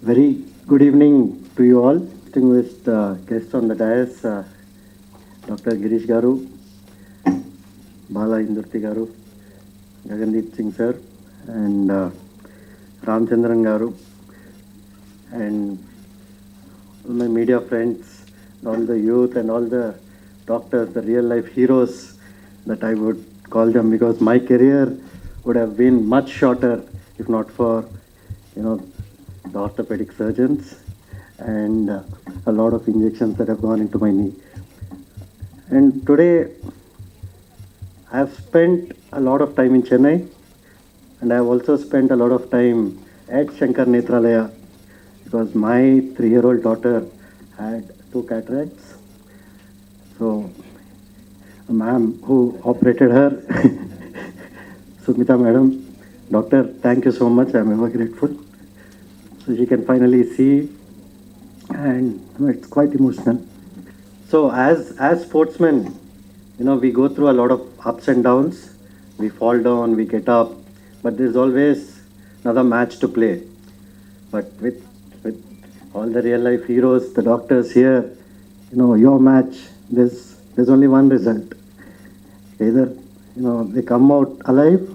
Very good evening to you all. Distinguished guests on the dais, Dr. Girish Garu, Bala Indurti Garu, Gagandeep Singh sir, and Ramchandran Garu, and all my media friends, all the youth and all the doctors, the real life heroes that I would call them, because my career would have been much shorter if not for, you know, the orthopedic surgeons and a lot of injections that have gone into my knee. And today I have spent a lot of time in Chennai, and I have also spent a lot of time at Sankara Nethralaya, because my 3-year-old daughter had 2 cataracts. So, a ma'am who operated her, Sumita madam, doctor, thank you so much. I am ever grateful. So she can finally see, and it's quite emotional. So as sportsmen, we go through a lot of ups and downs. We fall down, we get up, but there's always another match to play. But with all the real life heroes, the doctors here, your match, there's only one result. Either they come out alive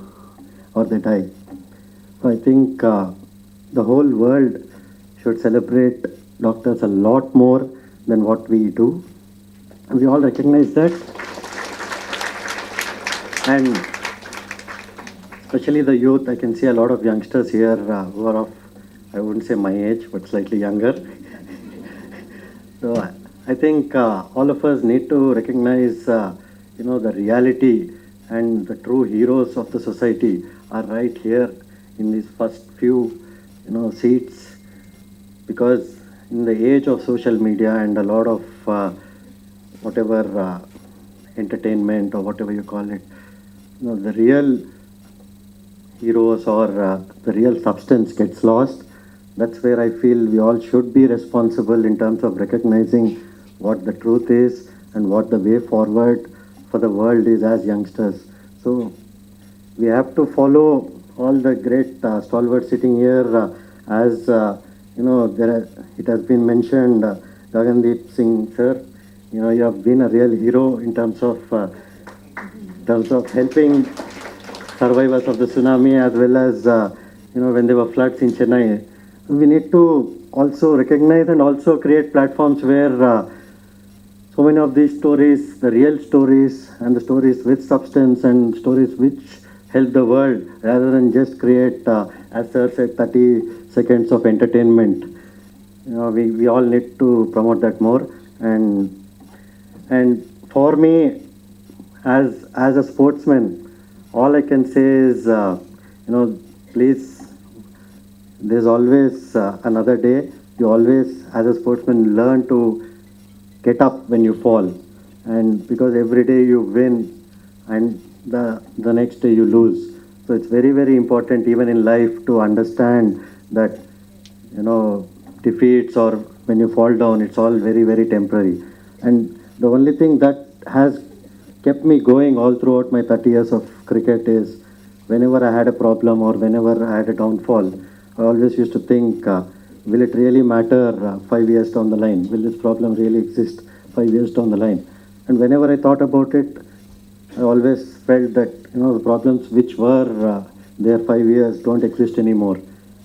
or they die. So I think the whole world should celebrate doctors a lot more than what we do. We all recognize that. And especially the youth, I can see a lot of youngsters here who are of, I wouldn't say my age, but slightly younger. So I think all of us need to recognize, the reality, and the true heroes of the society are right here in these first few, seats. Because in the age of social media and a lot of whatever entertainment or whatever you call it, the real heroes or the real substance gets lost. That's where I feel we all should be responsible in terms of recognizing what the truth is and what the way forward for the world is as youngsters. So we have to follow all the great stalwarts sitting here, as it has been mentioned, Gagandeep Singh sir, you have been a real hero in terms of helping survivors of the tsunami, as well as when there were floods in Chennai. We need to also recognize and also create platforms where so many of these stories, the real stories and the stories with substance and stories which help the world, rather than just create, as sir said, 30 seconds of entertainment. We all need to promote that more. And for me, as a sportsman, all I can say is, please, there's always another day. You always, as a sportsman, learn to get up when you fall, and because every day you win, and the next day you lose. So it's very, very important even in life to understand that defeats or when you fall down, it's all very, very temporary. And the only thing that has kept me going all throughout my 30 years of cricket is, whenever I had a problem or whenever I had a downfall, I always used to think, will it really matter 5 years down the line? Will this problem really exist 5 years down the line? And whenever I thought about it, I always felt that the problems which were there 5 years don't exist anymore.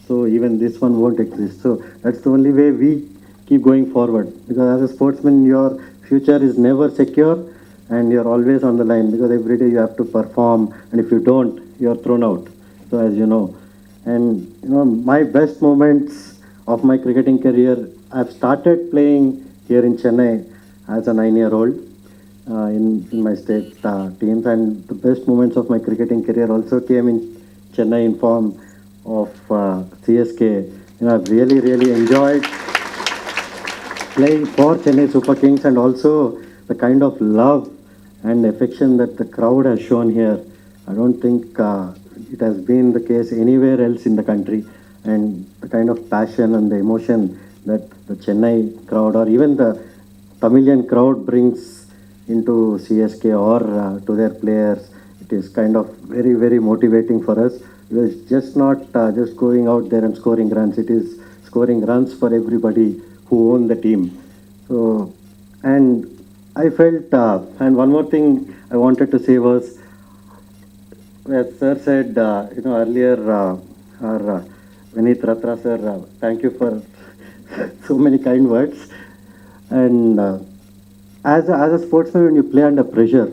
So even this one won't exist. So that's the only way we keep going forward. Because as a sportsman, your future is never secure, and you're always on the line, because every day you have to perform, and if you don't, you're thrown out. So as you know, and my best moments of my cricketing career, I've started playing here in Chennai as a 9-year-old in my state teams, and the best moments of my cricketing career also came in Chennai in form of CSK. I've really, really enjoyed playing for Chennai Super Kings, and also the kind of love and affection that the crowd has shown here. I don't think it has been the case anywhere else in the country, and the kind of passion and the emotion that the Chennai crowd or even the Tamilian crowd brings into CSK or to their players, it is kind of very, very motivating for us. It's just not just going out there and scoring runs. It is scoring runs for everybody who own the team. So, and I felt, and one more thing I wanted to say was, as sir said, earlier, our Vineet Ratra sir, thank you for so many kind words. And as a sportsman, when you play under pressure,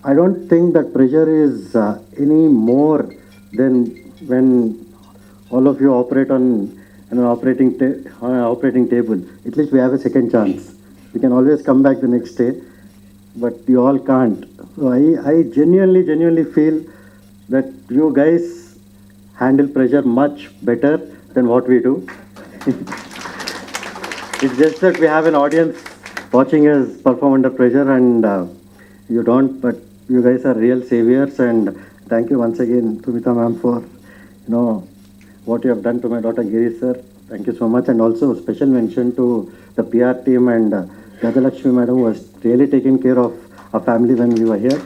I don't think that pressure is any more than when all of you operate on on an operating table. At least we have a second chance. We can always come back the next day, but you all can't. So I genuinely feel that you guys handle pressure much better than what we do. It's just that we have an audience watching us perform under pressure, and you don't. But you guys are real saviors, and thank you once again, Sumita ma'am, for what you have done to my daughter Giri sir. Thank you so much, and also special mention to the PR team and Gadalakshmi madam, who was really taking care of our family when we were here.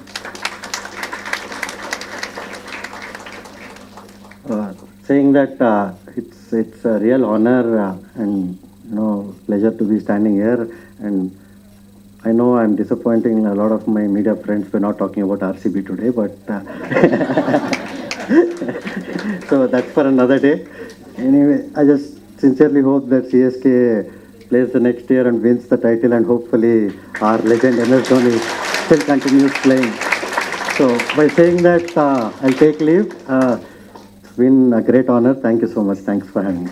Saying that it's a real honor and pleasure to be standing here, and I know I'm disappointing a lot of my media friends. We're not talking about RCB today, but so that's for another day. Anyway, I just sincerely hope that CSK plays the next year and wins the title, and hopefully our legend MS Dhoni still continues playing. So by saying that, I'll take leave. It's been a great honor. Thank you so much. Thanks for having me.